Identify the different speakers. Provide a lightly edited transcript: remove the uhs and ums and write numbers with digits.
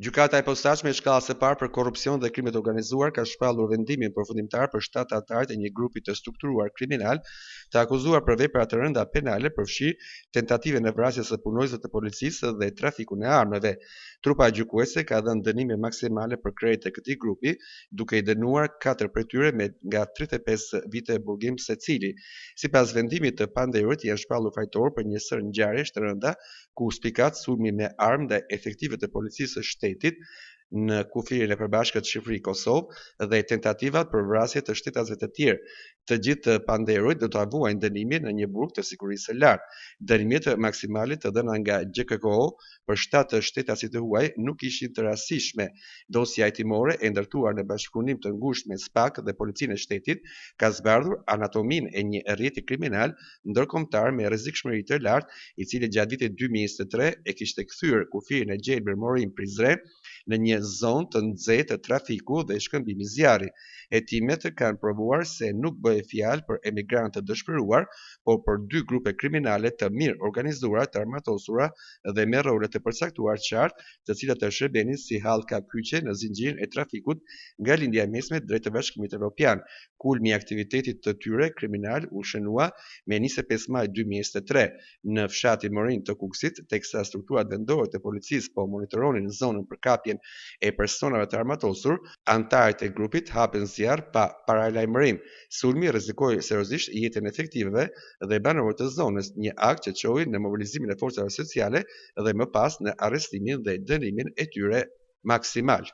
Speaker 1: Gjykata e posaçme e shkallës së parë për korrupsion dhe krimet organizuar ka shpallur vendimin përfundimtar për 7 anëtarët e një grupi të strukturuar kriminal të akuzuar për vepra të rënda penale, përfshi tentativën e vrasjes së punonjësve të policisë dhe trafikun e armëve. Trupa gjykuese ka dhënë dënime maksimale për krejt e këtij grupi, duke i dënuar 4 prej tyre me nga 35 vite burgim secili. Sipas vendimit të pandehurit, janë shpallur fajtor për një sër ngjarjesh të rënda ku spikat sulmi me armë ndaj efektive të policisë së shtetit në kufirin e përbashkët Shqipëri-Kosovë dhe tentativat për vrasje të shtetasve të tjerë. Të gjithë të pandehurit do të vuajnë dënimin në një burg të sigurisë së lartë. Dënimet maksimale të dhëna nga GKKO për 7 shtetasit të huaj nuk ishin të rastishme. Dosja hetimore e ndërtuar në bashkëpunim të ngushtë me SPAK dhe policinë e shtetit ka zbardhur anatominë e një rrjeti kriminal ndërkombëtar me rrezikshmëri të lartë, i cili gjatë vitit 2023 e kishte kthyer kufirin e gjelbër Morim Prizren në një zonë të nxehtë të trafiku dhe shkëmbimi zjarri. Hetimet kanë provuar se nuk bëhej fjalë për emigrantë të dëshpëruar, por për 2 grupe kriminale të mirë organizuara, të armatosura dhe me role të përcaktuar qartë, të cilat të shërbenin si hallka kyçe në zinxhirin e trafikut nga lindja e mesme drejt të Bashkimit Evropian. Kulmi i aktivitetit të tyre kriminal u shënua me 25 maj 2023 në fshatin Morin të Kukësit, teksa strukturat vendore të policisë po monitoronin zonën për kapjen e personave të armatosur, anëtarët e grupit hapen zjarr pa paralajmërim. Sulmi rrezikoi seriozisht jetën e efektivëve dhe banorëve të zonës, një akt që çoi në mobilizimin e forcave sociale dhe më pas në arrestimin dhe dënimin e tyre maksimal.